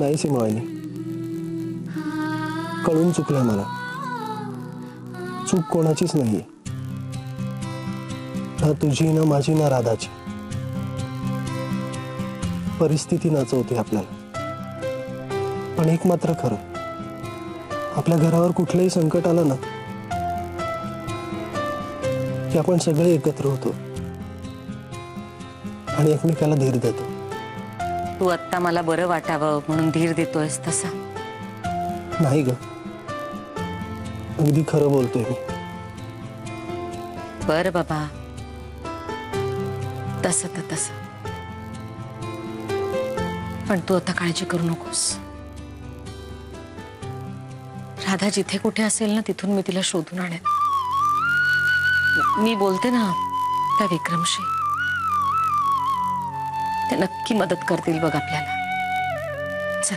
नाही सीमावाहिनी, कळून चुकलंय मला. चूक कोणाचीच नाहीये, ना तुझी, ना माझी, ना राधाची. परिस्थिती नाचवते आपल्याला. पण एक मात्र खरं, आपल्या घरावर कुठलंही संकट आलं ना की आपण सगळे एकत्र होतो आणि एकमेकाला धीर देतो. तू आत्ता मला बरं वाटावं म्हणून धीर देतोयस तसा नाही ग, अगदी खरं बोलतोय मी. बर बाबा, तसं तर तसं. पण तू आता काळजी करू नकोस. राधा जिथे कुठे असेल ना तिथून मी तिला शोधून आणेन. मी बोलते ना त्या विक्रमशी, ते नक्की मदत करतील बघ आपल्याला. चल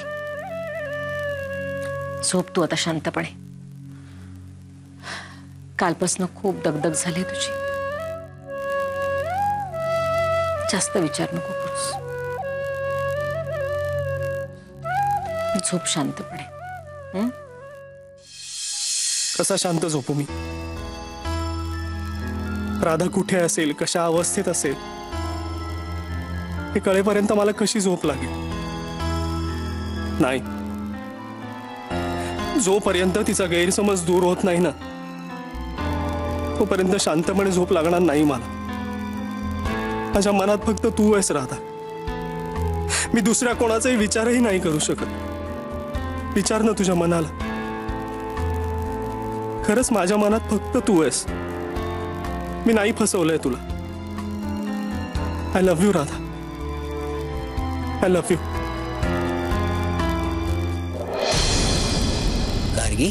झोप तू आता शांतपणे. कालपासून खूप दगदग झाली तुझी. जास्त विचार नको करूस. झोप शांतपणे. कसा शांत झोपू मी? राधा कुठे असेल, कशा अवस्थेत असेल हे कळेपर्यंत मला कशी झोप लागेल? नाही, जोपर्यंत तिचा गैरसमज दूर होत नाही ना तोपर्यंत शांतपणे झोप लागणार नाही मला. माझ्या मनात फक्त तू आहेस राधा. मी दुसऱ्या कोणाचाही विचारही नाही करू शकत. विचार ना तुझ्या मनाला. खरंच माझ्या मनात फक्त तू आहेस. मी नाही फसवलंय तुला. I love you Radha. I love you. Gargi,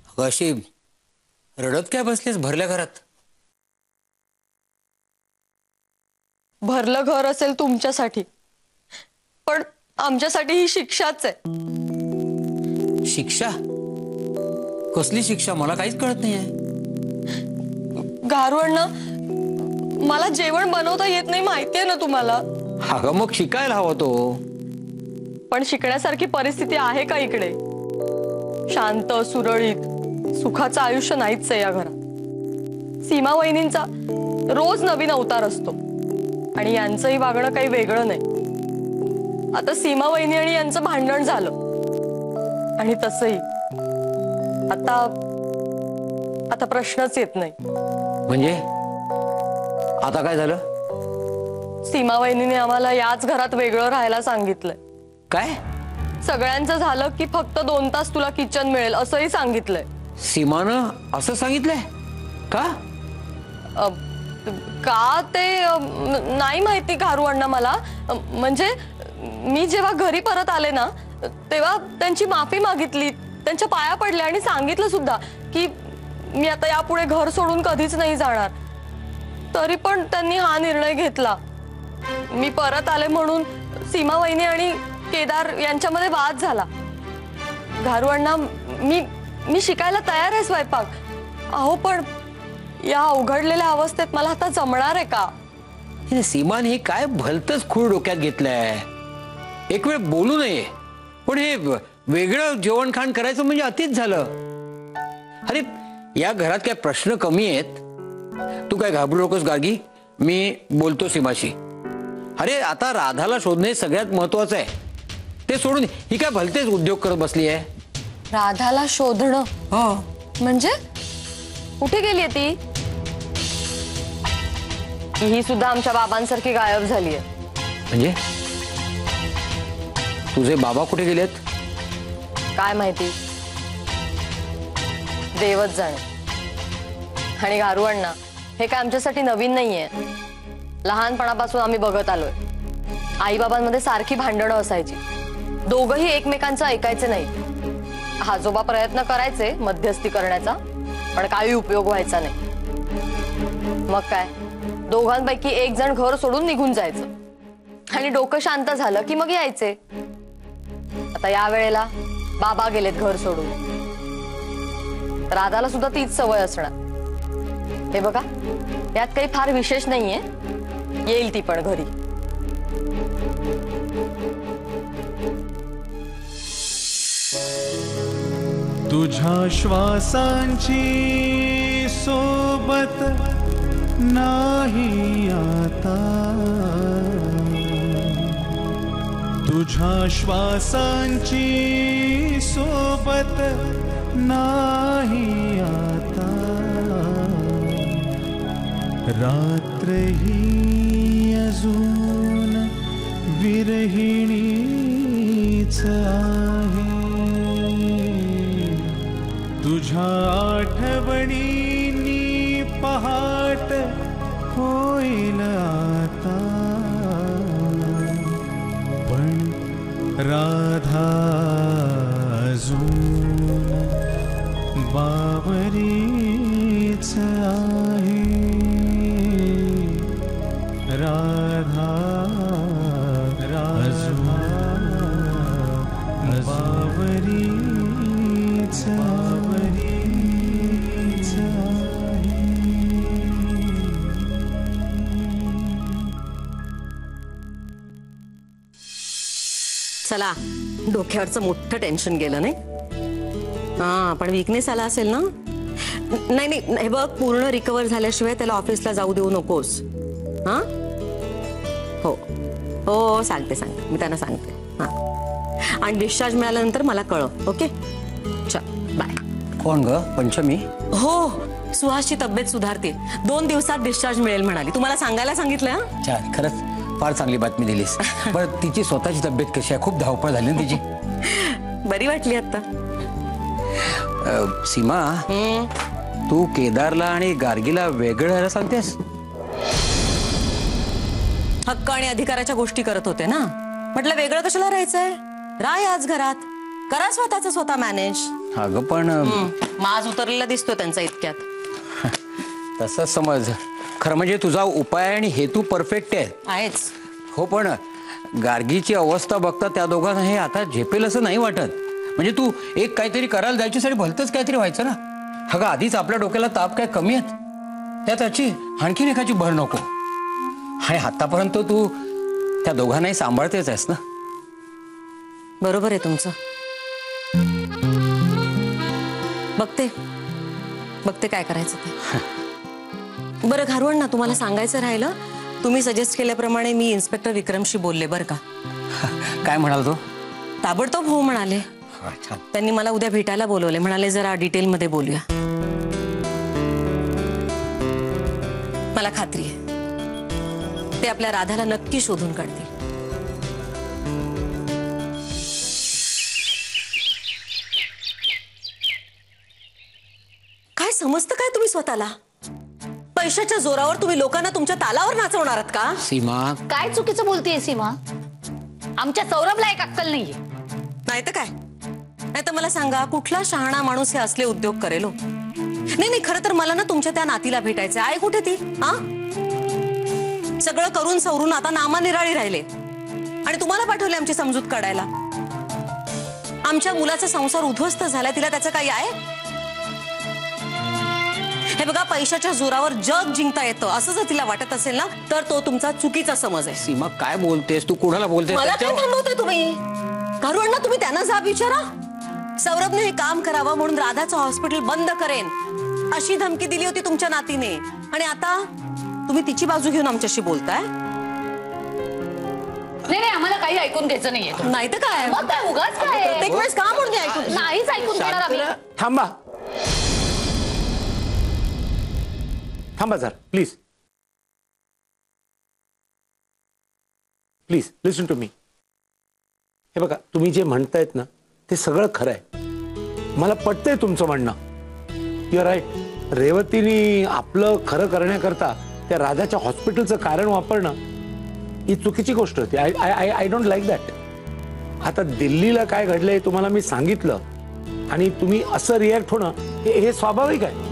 अगं अशी रडत काय बसलीस भरल्या घरात? भरलं घर असेल तुमच्यासाठी, पण आमच्यासाठी ही शिक्षाच आहे. शिक्षा? कसली शिक्षा? मला काहीच कळत नाहीये. गारुअण्णा, मला जेवण बनवता येत नाही माहितीये ना तुम्हाला. अगं मग शिकायला हवं तो. पण शिकण्यासारखी परिस्थिती आहे का इकडे? शांत सुरळीत सुखाचं आयुष्य नाहीच आहे या घरात. सीमा वहिनींचा रोज नवीन अवतार असतो आणि यांचंही वागणं काही वेगळं नाही. आता सीमा वहिनी आणि यांचं भांडण झालं आणि तसंही आता प्रश्नच येत नाही. म्हणजे आता काय झालं? सीमा वहिनीने आम्हाला याच घरात वेगळं राहायला सांगितलंय. काय? सगळ्यांचं झालं की फक्त 2 तास तुला किचन मिळेल असंही सांगितलंय. सीमानं असं सांगितलंय का? का ते नाही माहिती गारुअण्णा मला. म्हणजे मी जेव्हा घरी परत आले ना तेव्हा त्यांची माफी मागितली, त्यांच्या पाया पडल्या आणि सांगितलं सुद्धा की मी आता यापुढे घर सोडून कधीच नाही जाणार. तरी पण त्यांनी हा निर्णय घेतला. मी परत आले म्हणून सीमा वहिनी आणि केदार यांच्यामध्ये वाद झाला. गारुअण्णा, मी शिकायला तयार आहे स्वयंपाक. अहो पण या अवघडलेल्या अवस्थेत मला आता जमणार आहे का? सीमाने हे काय भलतच खूळ डोक्यात घेतलंय. एक वेळ बोलू नये, पण हे वेगळं जेवण खाण करायचं म्हणजे अतिच झालं. अरे या घरात काय प्रश्न कमी आहेत? तू काय घाबरू नकोस गार्गी, मी बोलतो सीमाशी. अरे आता राधाला शोधणे सगळ्यात महत्वाचं आहे. ते सोडून ही काय भलतेच उद्योग करत बसली आहे. राधाला शोधणं? हो. म्हणजे कुठे गेली ती? ही सुद्धा आमच्या बाबांसारखी गायब झाली आहे. म्हणजे तुझे बाबा कुठे गेलेत? काय माहिती, देवच जाणे. आणि गारुअण्णा, हे काय आमच्यासाठी नवीन नाहीये. लहानपणापासून आम्ही बघत आलोय. आई बाबांमध्ये सारखी भांडणं असायची. दोघंही एकमेकांचं ऐकायचे नाही. आजोबा प्रयत्न करायचे मध्यस्थी करण्याचा, पण काही उपयोग व्हायचा नाही. मग काय, दोघांपैकी एक जण घर सोडून निघून जायचं आणि डोकं शांत झालं की मग यायचे. आता या वेळेला बाबा गेलेत घर सोडून. राधाला सुद्धा तीच सवय असणार. हे बघा, यात काही फार विशेष नाहीये. येईल ती पण घरी. तुझ्या श्वासांची सोबत नाही आता, तुझ्या श्वासांची सोबत नाही आता, रात्र ही अजून विरहिणीच आहे, तुझ्या आठवणींनी पहाट होईल आता, पण राधा अजून बावरीच आहे, राधा बावरीच चला, डोक्यावरचं मोठं टेन्शन गेलं नाही. हा, पण वीकनेस आला असेल ना. नाही नाही, हे बघ, पूर्ण रिकवर झाल्याशिवाय त्याला ऑफिसला जाऊ देऊ नकोस. हा, हो हो, सांगते मी त्यांना सांगते. हा, आणि डिस्चार्ज मिळाल्यानंतर मला कळव. ओके, चल बाय. कोण ग? पंचमी? हो, सुहासची तब्येत सुधारते, 2 दिवसात डिस्चार्ज मिळेल म्हणाली. तुम्हाला सांगायला सांगितलं. छान, खरंच फार चांगली बातमी दिलीस. बरं, तिची स्वतःची तब्येत कशी आहे? खूप धावपळ झाली ना तिची. बरी वाटली आता. सीमा, तू केदारला आणि गार्गीला वेगळं राहायला सांगतेस? हक्क आणि अधिकाराच्या गोष्टी करत होते ना, म्हटलं वेगळं कशाला राहायचंय, राह आज घरात, करा स्वतःच स्वतः मॅनेज. अगं पण माज उतरलेला दिसतो त्यांचा इतक्यात. तसंच समज. खरं म्हणजे तुझा उपाय आणि हेतू परफेक्ट आहे. आहेच. हो, पण गार्गीची अवस्था बघता त्या दोघांना हे आता झेपेल असं नाही वाटत. म्हणजे तू एक काहीतरी करायला जायच्यासाठी भलतंच काहीतरी व्हायचं ना. अगं, आधीच आपल्या डोक्याला ताप काय कमी आहेत, त्यात याची आणखीन एकाची भर नको. आणि आतापर्यंत तू त्या दोघांनाही सांभाळतेच आहेस ना. बरोबर आहे तुमचं. बघते काय करायचं ते. बरं घारवण ना, तुम्हाला सांगायचं राहिलं, तुम्ही सजेस्ट केल्याप्रमाणे मी इन्स्पेक्टर विक्रमशी बोलले बरं का. काय म्हणाल तो? ताबडतोब हो म्हणाले. त्यांनी मला उद्या भेटायला बोलवले, म्हणाले जरा डिटेलमध्ये बोलूया. मला खात्री आहे ते आपल्या राधाला नक्की शोधून काढतील. काय समजतं काय तुम्ही स्वतःला? पैशाच्या जोरावर तुम्ही लोकांना तुमच्या तालावर नाचवणार आहात का? सीमा, काय चुकीचं बोलतेय सीमा? आमच्या सौरभला एक अक्कल नाहीये. नाही तर काय? नाही तर मला सांगा, कुठला शहाणा माणूस हे असले उद्योग करेल? नाही, खरं तर मला ना तुमच्या त्या नातीला भेटायचं आहे. कुठे ती? हा, सगळं करून सवरून आता नामानिराळी राहिले आणि तुम्हाला पाठवले आमची समजूत काढायला. आमच्या मुलाचा संसार उद्ध्वस्त झाला, तिला त्याचं काही आहे? हे बघा, पैशाच्या जोरावर जग जिंकता येतं असं जर तिला वाटत असेल ना, तर तो तुमचा चुकीचा समज आहे. सीमा, काय बोलतेस तू? कुणाला बोलतेस? मला काय थांबवते तुम्ही? घरून ना तुम्ही त्यांना जाब विचारा. सौरभने हे काम करावं म्हणून राधाचं हॉस्पिटल बंद करेन अशी धमकी दिली होती तुमच्या नातीने, आणि आता तुम्ही तिची बाजू घेऊन आमच्याशी बोलताय. नाही, आम्हाला काही ऐकून घ्यायचं नाहीये. नाही तर काय? मग काय उगाच काय? प्रत्येक वेळेस का म्हणून ऐकून नाहीच ऐकून घेणार आम्ही. थांबा sir, please listen to me. हे बघा, तुम्ही जे म्हणतायत ना ते सगळं खरं आहे, मला पटतंय तुमचं म्हणणं. You R right. रेवतीने आपलं खरं करण्याकरता त्या राधाच्या हॉस्पिटलचं कारण वापरणं ही चुकीची गोष्ट होती. I don't like that. आता दिल्लीला काय घडलंय तुम्हाला मी सांगितलं आणि तुम्ही असं रिॲक्ट होणं हे स्वाभाविक आहे.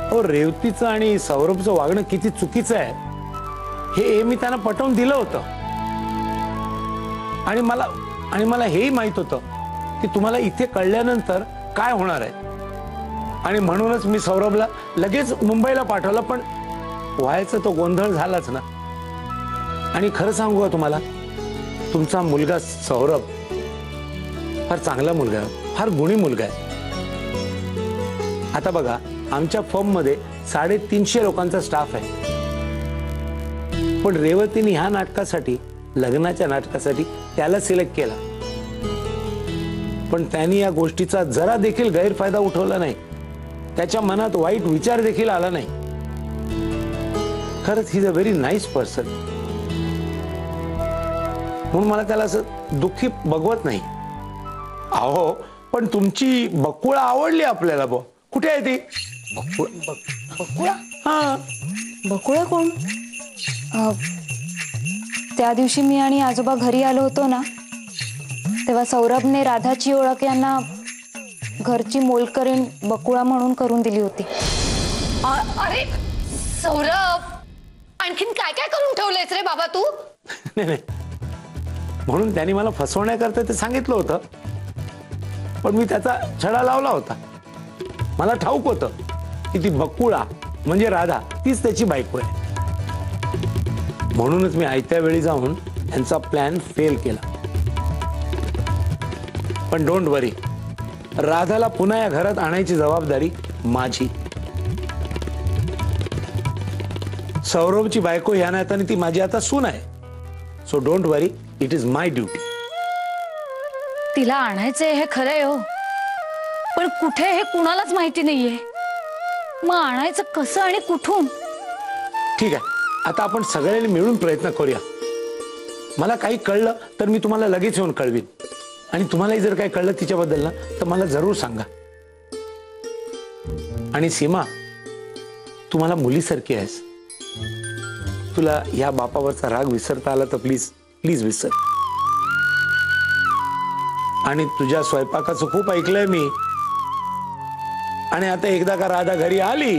हो, रेवतीचं आणि सौरभचं वागणं किती चुकीचं आहे हे मी त्यांना पटवून दिलं होतं. आणि मला हेही माहित होतं की तुम्हाला इथे कळल्यानंतर काय होणार आहे, आणि म्हणूनच मी सौरभला लगेच मुंबईला पाठवलं. पण व्हायचं तो गोंधळ झालाच ना. आणि खरं सांगू का तुम्हाला, तुमचा मुलगा सौरभ फार चांगला मुलगा आहे, फार गुणी मुलगा आहे. आता बघा, आमच्या फर्म मध्ये 350 लोकांचा स्टाफ आहे, पण रेवतीने ह्या नाटकासाठी, लग्नाच्या नाटकासाठी त्याला सिलेक्ट केला. पण त्यांनी या गोष्टीचा जरा देखील गैरफायदा उठवला नाही. त्याच्या मनात वाईट विचार देखील आला नाही. खरंच he is a very nice person. म्हणून मला त्याला असं दुःखी बघवत नाही. अहो, पण तुमची बकुळा आवडली आपल्याला. कुठे आहे ती? बकुळा? हा, बकुळा कोण? त्या दिवशी मी आणि आजोबा घरी आलो होतो ना, तेव्हा सौरभने राधाची ओळख यांना घरची मोलकरीण बकुळा म्हणून करून दिली होती. अरे सौरभ, आणखीन काय काय करून ठेवलंयस रे बाबा तू? नाही, म्हणून त्यांनी मला फसवण्याकरता ते सांगितलं होतं, पण मी त्याचा छडा लावला होता. मला ठाऊक होतं की ती बकुळा म्हणजे राधा, तीच त्याची बायको आहे. म्हणूनच मी आयत्या वेळी जाऊन यांचा प्लॅन फेल केला. पण डोंट वरी, राधाला पुन्हा या घरात आणायची जबाबदारी माझी. सौरभची बायको या नात्याने ती माझी आता सून आहे. So don't worry, it is my duty. तिला आणायचंय हे खरंय हो, पण कुठे हे कुणालाच माहिती नाहीये. मग आणायचं कसं आणि कुठून? ठीक आहे, आता आपण सगळ्यांनी मिळून प्रयत्न करूया. मला काही कळलं तर मी तुम्हाला लगेच येऊन कळवीन. आणि तुम्हालाही जर काही कळलं तिच्याबद्दल ना, तर मला जरूर सांगा. आणि सीमा, तू मला मुलीसारखी आहेस. तुला या बापावरचा राग विसरता आला तर प्लीज प्लीज विसर. आणि तुझ्या स्वयंपाकाचं खूप ऐकलंय मी. आणि आता एकदा का राधा घरी आली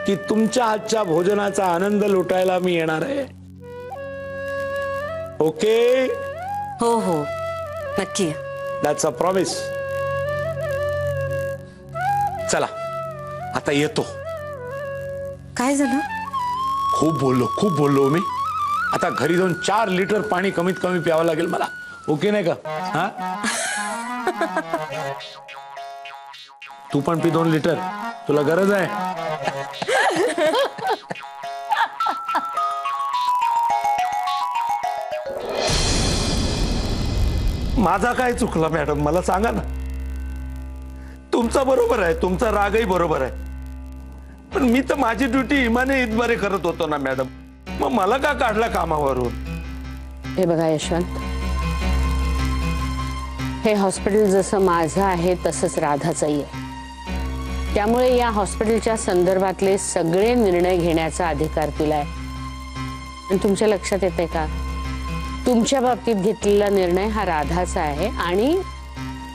की तुमच्या हातच्या भोजनाचा आनंद लुटायला मी येणार आहे. ओके? हो हो, नक्की. That's a promise. चला आता येतो. काय झालं? खूप बोललो मी. आता घरी जाऊन 4 लिटर पाणी कमीत कमी प्यावं लागेल मला. ओके नाही का? हा, तू पण पी 2 लिटर, तुला गरज आहे. माझा काय चुकला मॅडम, मला सांगा ना. तुमचा बरोबर आहे, तुमचा रागही बरोबर आहे, पण मी तर माझी ड्युटी इमाने इतबारे करत होतो ना मॅडम. मग मला का काढला कामावरून? हे बघा यशवंत, हे हॉस्पिटल जसं माझं आहे तसंच राधाचंही आहे. त्यामुळे या हॉस्पिटलच्या संदर्भातले सगळे निर्णय घेण्याचा अधिकार तिला आहे. आणि तुमच्या लक्षात येते का, तुमच्या बाबतीत घेतलेला निर्णय हा राधाचा आहे आणि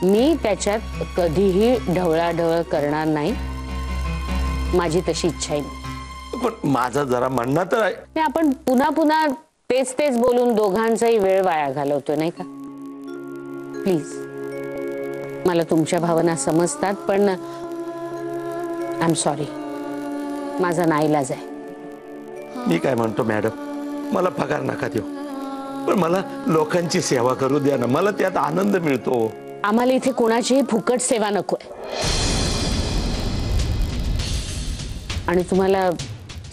मी त्याच्यात कधीही ढवळाढवळ करणार नाही. माझी तशी इच्छा आहे. पण माझा जरा म्हणणं तर आहे. आपण पुन्हा पुन्हा तेच तेच बोलून दोघांचाही वेळ वाया घालवतो नाही का? प्लीज, मला तुमच्या भावना समजतात, पण आय एम सॉरी, माझा नाईलाज आहे. मी काय म्हणतो मॅडम, मला पगार नका देऊ, पण मला लोकांची सेवा करू द्या ना. मला त्यात आनंद मिळतो. आम्हाला इथे कोणाचीही फुकट सेवा नकोय. आणि तुम्हाला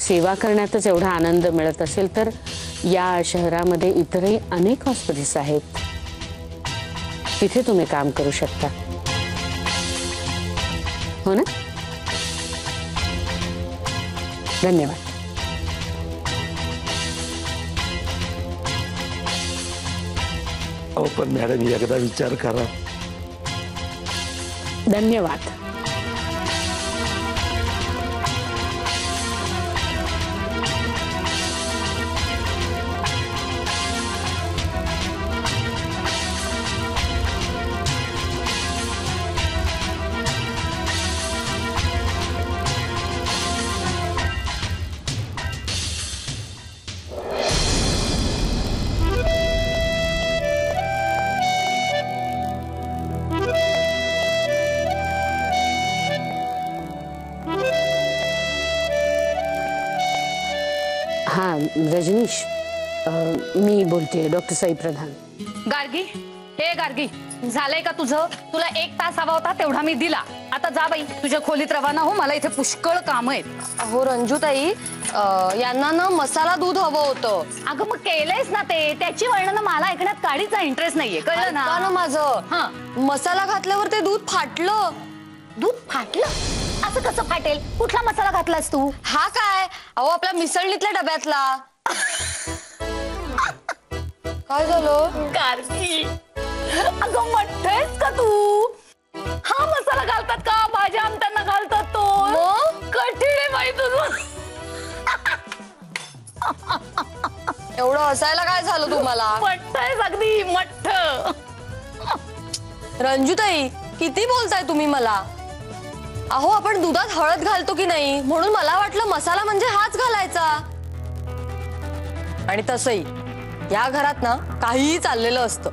सेवा करण्यातच एवढा आनंद मिळत असेल तर या शहरामध्ये इतरही अनेक हॉस्पिटल्स आहेत, तिथे तुम्ही काम करू शकता. हो ना? धन्यवाद. अहो पण मॅडम, एकदा विचार करा. धन्यवाद. हाँ रजनीश, मी बोलते डॉक्टर साई प्रधान. गार्गी, हे गार्गी, झालंय का तुझं? तुला 1 तास हवा होता तेवढा मी दिला. आता जा बाई तुझ्या खोलीत रवाना हो, मला इथे पुष्कळ काम आहेत. अहो रंजूताई, यांना ना मसाला दूध हवं होतं. अगं मग केलंयस ना ते, त्याची वर्णनं मला ऐकण्यात काडीचा इंटरेस्ट नाहीये, कळलं ऐका ना माझं. हा. मसाला घातल्यावर ते दूध फाटलं. दूध फाटलं? असं कसं फाटेल? कुठला मसाला घातलास तू? हा काय? अहो आपल्या मिसळणीतल्या डब्यातला. काय झालं? कार्की, अगं मठ्ठेस का तू? हा मसाला घालतात का? भाज्या आमट्यांना घालतात तो. कठीण आहे बाई तुझं. एवढं हसायला काय झालं तुम्हाला? मठ्ठेस अगदी मठ्ठ. रंजूताई, किती बोलताय तुम्ही मला? अहो आपण दुधात हळद घालतो की नाही, म्हणून मला वाटलं मसाला म्हणजे हाच घालायचा. आणि तसंही या घरात ना काहीही चाललेलं असतं,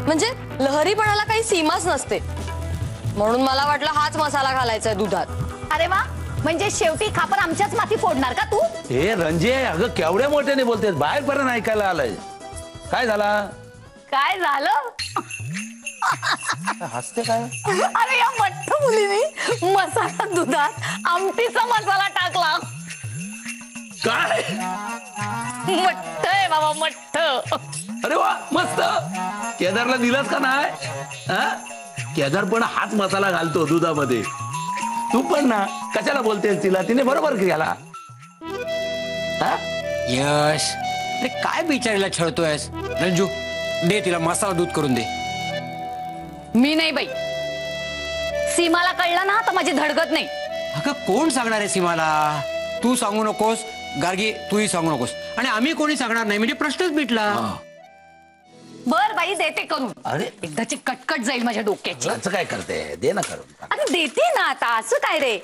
म्हणजे लहरीपणाला काही सीमाच नसते, म्हणून मला वाटलं हाच मसाला घालायचा दुधात. अरे वा, म्हणजे शेवटी खापर आमच्याच माथी फोडणार का तू? हे रंजे, अगं केवढ्या मोठ्याने बोलतेस, बाहेरपर्यंत ऐकायला आलंय. काय झाला? काय झालं? हसते काय? अरे या मठ्ठ मुलीने मसाला दुधात आमटीचा मसाला टाकला. काय? मठ्ठ आहे बाबा, मठ्ठ. अरे वा, मस्त. केदारला दिलास का नाही? केदार पण हाच मसाला घालतो दुधामध्ये. तू पण ना, कशाला बोलतेस तिला? तिने बरोबर केला. यश, अरे काय बिचारीला छळतोयस? रंजू, दे तिला मसाला दूध करून दे. मी नाही बाई, सीमाला कळलं ना तर माझी धडगत नाही. अगं कोण सांगणार आहे सीमाला? तू सांगू नकोस, गार्गी तूही सांगू नकोस, आणि आम्ही कोणी सांगणार नाही, म्हणजे प्रश्नच मिटला. बर बाई, देते करून. अरे एकदाची कटकट जाईल माझ्या डोक्याची. असं काय करते? दे ना करून. अरे देते ना आता, असं काय रे?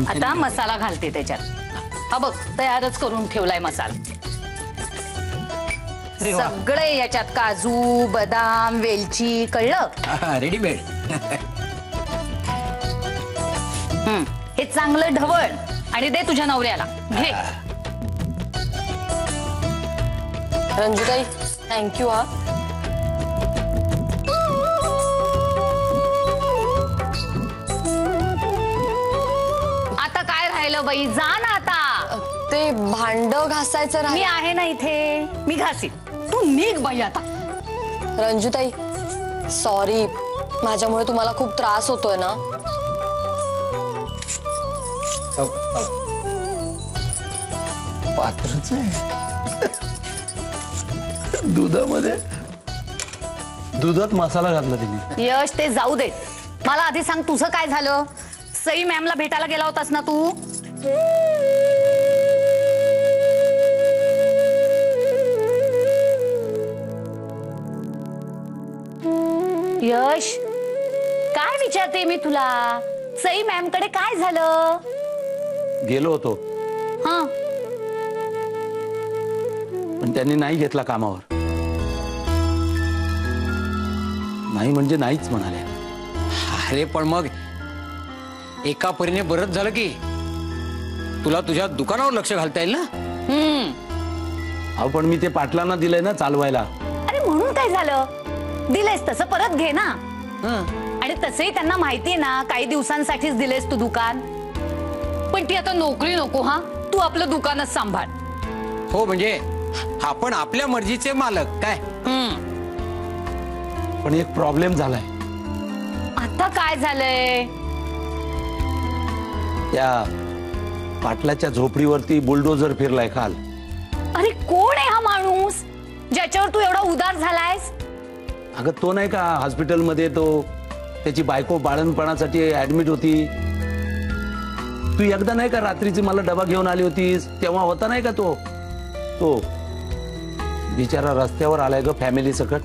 आता मसाला घालते त्याच्यात. हा बघ, तयारच करून ठेवलाय मसाला. सगळे याच्यात काजू, बदाम, वेलची, कळलं? रेडीमेड. हे चांगलं ढवळ आणि दे तुझ्या नवऱ्याला. घे. रंजूताई, थँक्यू. हा आता काय राहिलं बाई, जा ना आता. ते भांड घासायचं मी राहिलं. आहे ना इथे, मी घासीन. तू निघ बाई आता. रंजूताई, सॉरी, माझ्यामुळे तुम्हाला खूप त्रास होतोय ना. पात्रच आहे. दुधात मसाला घातला तिने. यश, ते जाऊ दे. मला आधी सांग, तुझं काय झालं? सई मॅमला भेटायला गेला होतास ना तू? यश, काय विचारते मी तुला? सई मॅम कडे काय झालं? गेलो होतो, हा, पण त्यांनी नाही घेतला कामावर. नाही म्हणजे नाहीच म्हणाले. अरे पण मग एका परीने बरंच झालं की तुला तुझ्या दुकानावर लक्ष घालता येईल ना. अहो पण मी ते पाटलांना दिलंय ना चालवायला. अरे म्हणून काय झालं? दिलेस तसं परत घे ना. आणि तसंही त्यांना माहितीये ना, काही दिवसांसाठीच दिलेस तू दुकान. पण ती आता नोकरी नको. हा, तू आपलं दुकानच सांभाळ. हो, म्हणजे आपण आपल्या मर्जीचे मालक काय. पण एक प्रॉब्लेम झालाय. आता काय झालंय? त्या पाटलाच्या झोपडीवरती बुलडोजर फिरलाय काल. अरे कोण आहे हा माणूस ज्याच्यावर तू एवढा उदार झालायस? अगं तो नाही का हॉस्पिटलमध्ये, तो त्याची बायको बाळणपणासाठी ऍडमिट होती. तू एकदा नाही का रात्रीची मला डबा घेऊन आली होतीस, तेव्हा होता नाही का तो बिचारा रस्त्यावर आलाय ग फॅमिली सकट.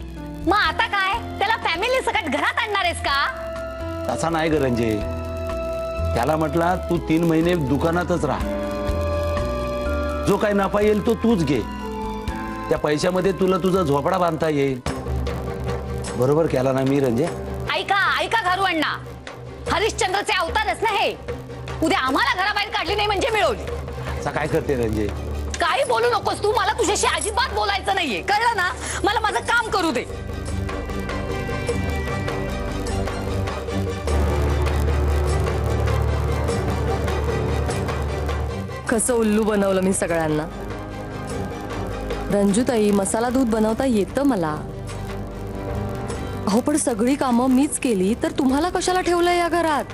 मग आता काय, त्याला फॅमिली सकट घरात आणणार आहेस का? तसा नाही ग रंजे. त्याला म्हटला तू 3 महिने दुकानातच राहा, जो काही नफा येईल तो तूच घे, त्या पैशामध्ये तुला तुझा झोपडा बांधता येईल. बरोबर केला ना मी रंजे? ऐका ऐका घरू अण्णा, हरिश्चंद्रचे अवतारच ना हे. उद्या आम्हाला घराबाहेर काढली नाही म्हणजे मिळवली. असं काय करते रंजे? काही बोलू नकोस तू. मला तुझ्याशी अजिबात बोलायचं नाहीये, कळलं ना? मला माझं काम करू दे. कसं उल्लू बनवलं मी सगळ्यांना. रंजूताई, मसाला दूध बनवता येतं मला. अहो पण सगळी कामं मीच केली तर तुम्हाला कशाला ठेवलंय या घरात?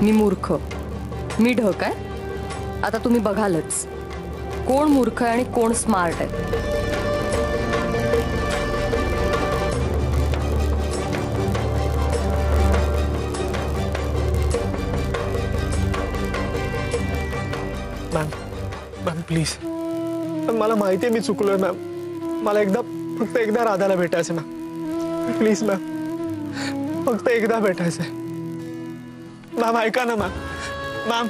मी मूर्ख, मी ढक आहे. आता तुम्ही बघालच कोण मूर्ख आहे आणि कोण स्मार्ट आहे. मॅम प्लीज, मला माहिती आहे मी चुकलोय मॅम. मला फक्त एकदा राधाला भेटायचं मॅम. प्लीज मॅम, फक्त एकदा भेटायचंय मॅम. ऐका ना मॅम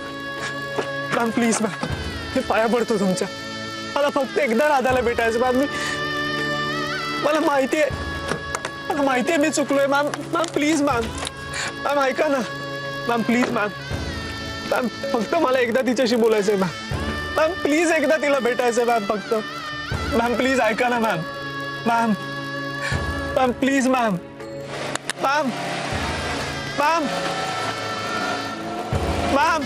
प्लीज मॅम, मी पाया पडतो तुमच्या. मला फक्त एकदा राधाला भेटायचं मॅम. मला माहिती आहे मी चुकलोय मॅम. प्लीज मॅम ऐका ना मॅम. प्लीज मॅम फक्त मला एकदा तिच्याशी बोलायचंय मॅम. प्लीज एकदा तिला भेटायचंय मॅम. फक्त मॅम प्लीज ऐका ना मॅम. Please ma'am. मॅम